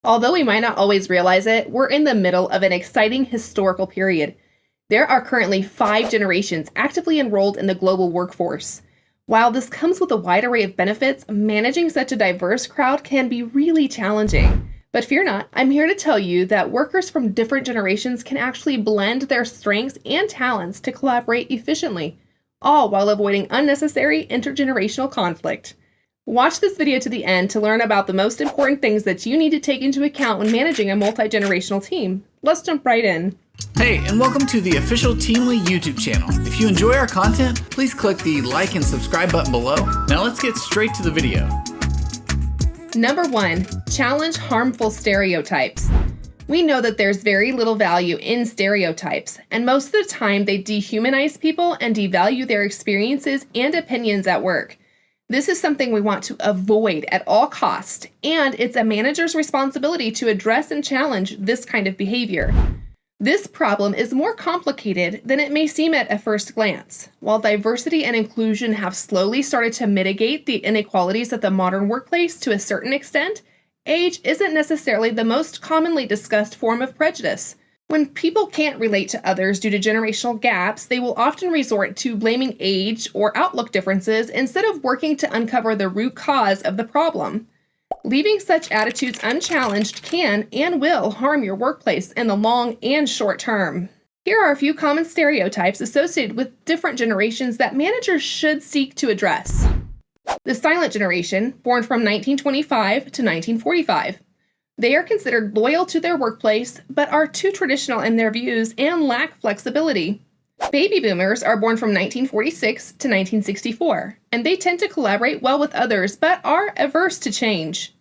Although we might not always realize it, we're in the middle of an exciting historical period. There are currently 5 generations actively enrolled in the global workforce. While this comes with a wide array of benefits, managing such a diverse crowd can be really challenging. But fear not, I'm here to tell you that workers from different generations can actually blend their strengths and talents to collaborate efficiently, all while avoiding unnecessary intergenerational conflict. Watch this video to the end to learn about the most important things that you need to take into account when managing a multi-generational team. Let's jump right in. Hey, and welcome to the official Teamly YouTube channel. If you enjoy our content, please click the like and subscribe button below. Now let's get straight to the video. Number 1, challenge harmful stereotypes. We know that there's very little value in stereotypes, and most of the time they dehumanize people and devalue their experiences and opinions at work. This is something we want to avoid at all costs, and it's a manager's responsibility to address and challenge this kind of behavior. This problem is more complicated than it may seem at a first glance. While diversity and inclusion have slowly started to mitigate the inequalities of the modern workplace to a certain extent, age isn't necessarily the most commonly discussed form of prejudice. When people can't relate to others due to generational gaps, they will often resort to blaming age or outlook differences instead of working to uncover the root cause of the problem. Leaving such attitudes unchallenged can and will harm your workplace in the long and short term. Here are a few common stereotypes associated with different generations that managers should seek to address. The silent generation, born from 1925 to 1945. They are considered loyal to their workplace, but are too traditional in their views and lack flexibility. Baby boomers are born from 1946 to 1964, and they tend to collaborate well with others, but are averse to change.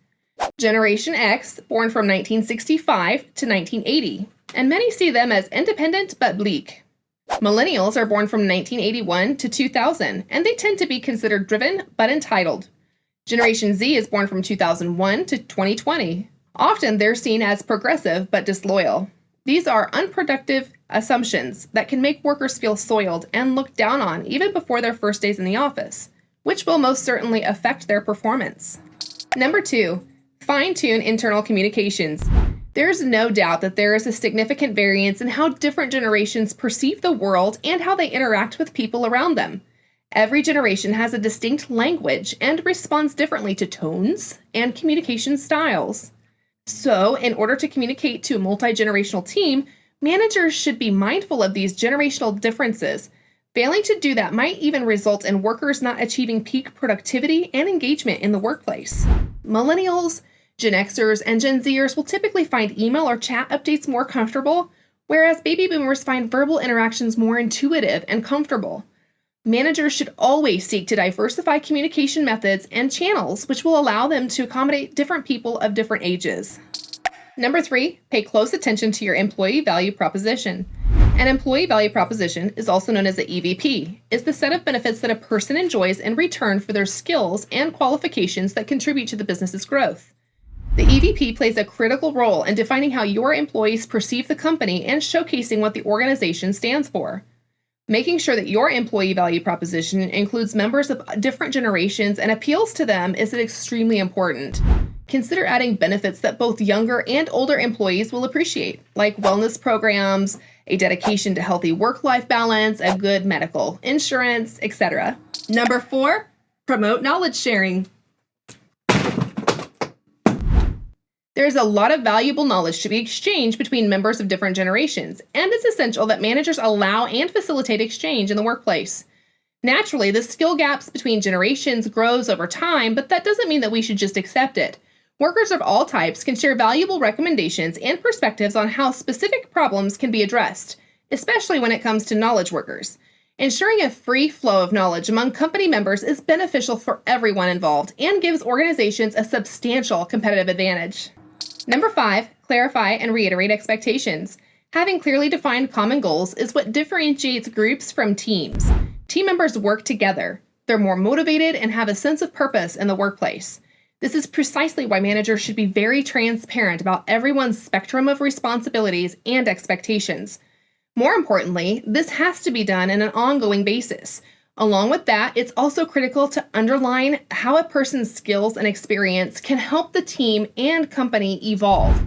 Generation X, born from 1965 to 1980, and many see them as independent but bleak. Millennials are born from 1981 to 2000, and they tend to be considered driven but entitled. Generation Z is born from 2001 to 2020. Often they're seen as progressive but disloyal. These are unproductive assumptions that can make workers feel soiled and looked down on even before their first days in the office, which will most certainly affect their performance. Number 2, fine-tune internal communications. There's no doubt that there is a significant variance in how different generations perceive the world and how they interact with people around them. Every generation has a distinct language and responds differently to tones and communication styles. So, in order to communicate to a multi-generational team, managers should be mindful of these generational differences. Failing to do that might even result in workers not achieving peak productivity and engagement in the workplace. Millennials, Gen Xers, and Gen Zers will typically find email or chat updates more comfortable, whereas baby boomers find verbal interactions more intuitive and comfortable. Managers should always seek to diversify communication methods and channels, which will allow them to accommodate different people of different ages. Number 3, pay close attention to your employee value proposition. An employee value proposition is also known as the EVP, is the set of benefits that a person enjoys in return for their skills and qualifications that contribute to the business's growth. The EVP plays a critical role in defining how your employees perceive the company and showcasing what the organization stands for. Making sure that your employee value proposition includes members of different generations and appeals to them is extremely important. Consider adding benefits that both younger and older employees will appreciate, like wellness programs, a dedication to healthy work-life balance, a good medical insurance, etc. Number 4, promote knowledge sharing. There's a lot of valuable knowledge to be exchanged between members of different generations, and it's essential that managers allow and facilitate exchange in the workplace. Naturally, the skill gaps between generations grows over time, but that doesn't mean that we should just accept it. Workers of all types can share valuable recommendations and perspectives on how specific problems can be addressed, especially when it comes to knowledge workers. Ensuring a free flow of knowledge among company members is beneficial for everyone involved and gives organizations a substantial competitive advantage. Number 5, clarify and reiterate expectations. Having clearly defined common goals is what differentiates groups from teams. Team members work together. They're more motivated and have a sense of purpose in the workplace. This is precisely why managers should be very transparent about everyone's spectrum of responsibilities and expectations. More importantly, this has to be done on an ongoing basis. Along with that, it's also critical to underline how a person's skills and experience can help the team and company evolve.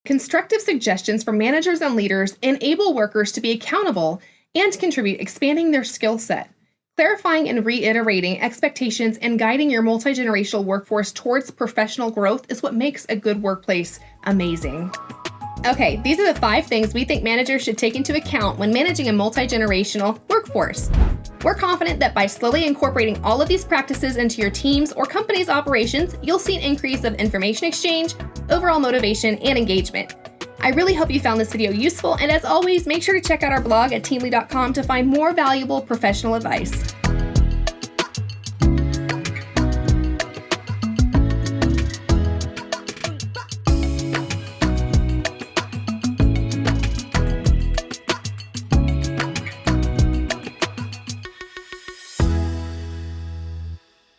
Constructive suggestions from managers and leaders enable workers to be accountable and contribute, expanding their skill set. Clarifying and reiterating expectations and guiding your multi-generational workforce towards professional growth is what makes a good workplace amazing. Okay, these are the 5 things we think managers should take into account when managing a multi-generational workforce. We're confident that by slowly incorporating all of these practices into your team's or company's operations, you'll see an increase of information exchange, overall motivation, and engagement. I really hope you found this video useful, and as always, make sure to check out our blog at teamly.com to find more valuable professional advice.